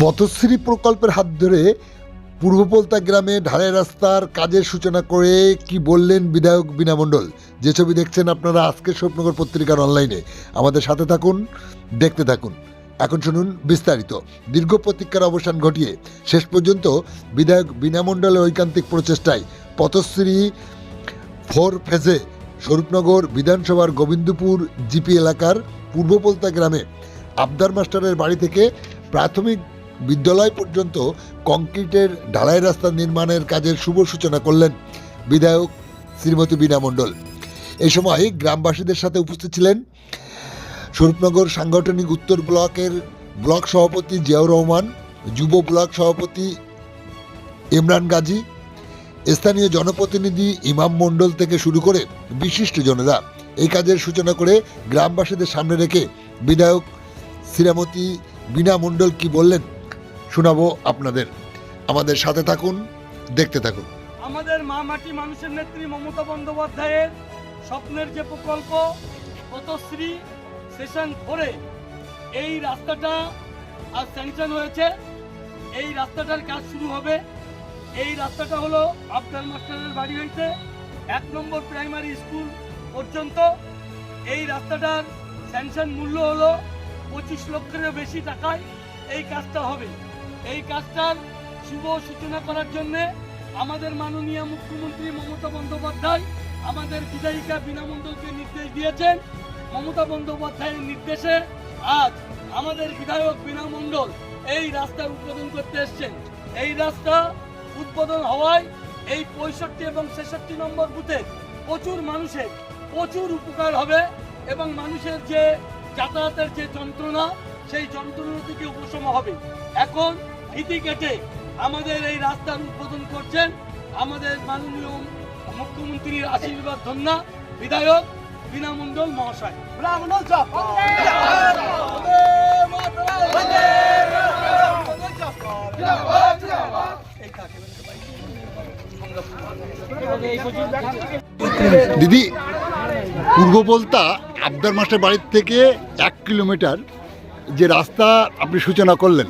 পথশ্রী প্রকল্পের হাত ধরে পূর্বপলতা গ্রামে ঢালাই রাস্তার কাজের সূচনা করে কি বললেন বিধায়ক বীণা মণ্ডল। যে ছবি দেখছেন আপনারা আজকের স্বপ্নগর পত্রিকার অনলাইনে, আমাদের সাথে থাকুন, দেখতে থাকুন। এখন শুনুন বিস্তারিত। দীর্ঘ প্রতীক্ষার অবসান ঘটিয়ে শেষ পর্যন্ত বিধায়ক বীণা মণ্ডলের ঐকান্তিক প্রচেষ্টায় পথশ্রী 4 ফেজে স্বরূপনগর বিধানসভার গোবিন্দপুর জিপি এলাকার পূর্বপলতা গ্রামে আবদার মাস্টারের বাড়ি থেকে প্রাথমিক বিদ্যালয় পর্যন্ত কংক্রিটের ঢালাই রাস্তা নির্মাণের কাজের শুভ সূচনা করলেন বিধায়ক শ্রীমতী বীণা মণ্ডল। এই সময় গ্রামবাসীদের সাথে উপস্থিত ছিলেন স্বরূপনগর সাংগঠনিক উত্তর ব্লকের ব্লক সভাপতি জিয়াউর রহমান, যুব ব্লক সভাপতি ইমরান গাজী, স্থানীয় জনপ্রতিনিধি ইমাম মণ্ডল থেকে শুরু করে বিশিষ্ট জনেরা। এই কাজের সূচনা করে গ্রামবাসীদের সামনে রেখে বিধায়ক শ্রীমতী বীণা মণ্ডল কি বললেন শোনাবো আপনাদের। আমাদের সাথে থাকুন, দেখতে থাকুন। আমাদের মা মাটি মানুষের নেত্রী মমতা বন্দ্যোপাধ্যায়ের স্বপ্নের যে প্রকল্প পথশ্রী সেশন 4, এই রাস্তাটা আজ স্যাংশন হয়েছে। এই রাস্তাটার কাজ শুরু হবে। এই রাস্তাটা হলো আবদার মাস্টারের বাড়ি হইতে 1 নম্বর প্রাইমারি স্কুল পর্যন্ত। এই রাস্তাটার স্যাংশন মূল্য হলো 25 লক্ষেরও বেশি টাকায় এই কাজটা হবে। এই কাজটার শুভ সূচনা করার জন্য আমাদের মাননীয় মুখ্যমন্ত্রী মমতা বন্দ্যোপাধ্যায় আমাদের বিধায়িকা বীণা মণ্ডলকে নির্দেশ দিয়েছেন। মমতা বন্দ্যোপাধ্যায়ের নির্দেশে আজ আমাদের বিধায়ক বীণা মণ্ডল এই রাস্তার উদ্বোধন করতে এসছেন। এই রাস্তা উদ্বোধন হওয়ায় এই 65 এবং 66 নম্বর বুথে প্রচুর মানুষের প্রচুর উপকার হবে এবং মানুষের যে যাতায়াতের যে যন্ত্রণা, সেই যন্ত্রণা থেকে উপশম হবে। এখন ফিতি কেটে আমাদের এই রাস্তার উদ্বোধন করছেন আমাদের মাননীয় মুখ্যমন্ত্রীর আশীর্বাদ ধন্য বিধায়ক বীণা মণ্ডল মহাশয়। দিদি, পূর্বপলতা আবদার মাস্টার বাড়ির থেকে 1 কিলোমিটার যে রাস্তা আপনি সূচনা করলেন,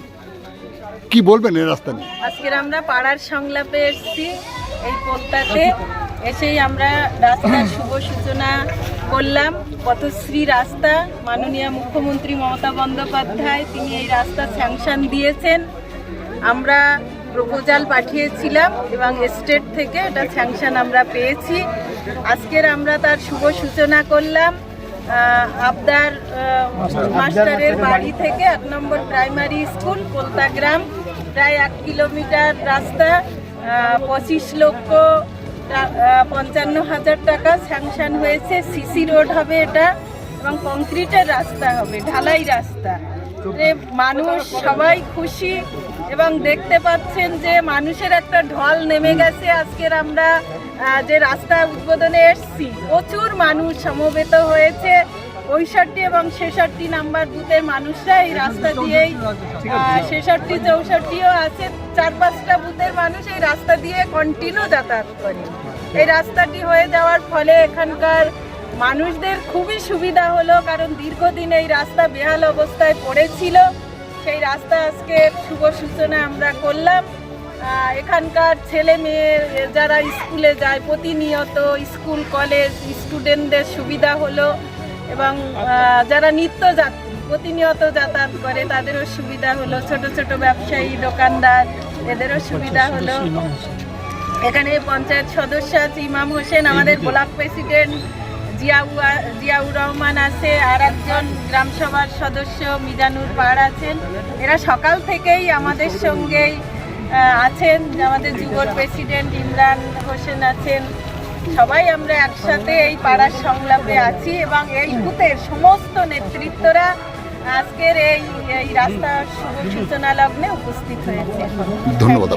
কি বলবেন এই রাস্তা নিয়ে? আজকের আমরা পাড়ার সংলাপে এসেছি। এই পলতাতে এসেই আমরা রাস্তার শুভ সূচনা করলাম। পথশ্রী রাস্তা মাননীয় মুখ্যমন্ত্রী মমতা বন্দ্যোপাধ্যায় তিনি এই রাস্তা স্যাংশন দিয়েছেন। আমরা প্রপোজাল পাঠিয়েছিলাম এবং স্টেট থেকে এটা স্যাংশন আমরা পেয়েছি। আজকের আমরা তার শুভ সূচনা করলাম। আবদার মাস্টারের বাড়ি থেকে 1 নম্বর প্রাইমারি স্কুল পলতা গ্রাম, প্রায় 1 কিলোমিটার রাস্তা, 25,55,000 টাকা স্যাংশন হয়েছে। সিসি রোড হবে এটা এবং কংক্রিটের রাস্তা হবে, ঢালাই রাস্তা। মানুষ সবাই খুশি এবং দেখতে পাচ্ছেন যে মানুষের একটা ঢল নেমে গেছে। আজকের আমরা যে রাস্তা উদ্বোধনে এসেছি, প্রচুর মানুষ সমবেত হয়েছে। 65 এবং 66 নাম্বার বুথের মানুষরা এই রাস্তা দিয়েই, 66, 64ও আছে, 4-5টা বুথের মানুষ এই রাস্তা দিয়ে কন্টিনিউ যাতায়াত করে। এই রাস্তাটি হয়ে যাওয়ার ফলে এখানকার মানুষদের খুবই সুবিধা হলো, কারণ দীর্ঘদিন এই রাস্তা বেহাল অবস্থায় পড়েছিল। সেই রাস্তা আজকে শুভ সূচনা আমরা করলাম। এখানকার ছেলে মেয়ে যারা স্কুলে যায় প্রতিনিয়ত, স্কুল কলেজ স্টুডেন্টদের সুবিধা হলো এবং যারা নিত্যযাত্রী প্রতিনিয়ত যাতায়াত করে তাদেরও সুবিধা হলো। ছোট ছোট ব্যবসায়ী দোকানদার এদেরও সুবিধা হলো। এখানে পঞ্চায়েত সদস্য আছে ইমাম হোসেন, আমাদের ব্লক প্রেসিডেন্ট জিয়াউর রহমান আছে, আর একজন গ্রামসভার সদস্য মিজানুর পাড় আছেন। এরা সকাল থেকেই আমাদের সঙ্গেই আছেন। আমাদের যুব প্রেসিডেন্ট ইমরান হোসেন আছেন। সবাই আমরা একসাথে এই পাড়ার সংলাপে আছি এবং এই বুথের সমস্ত নেতৃত্বরা আজকের এই রাস্তার শুভ সূচনা লগ্নে উপস্থিত হয়েছে। ধন্যবাদ।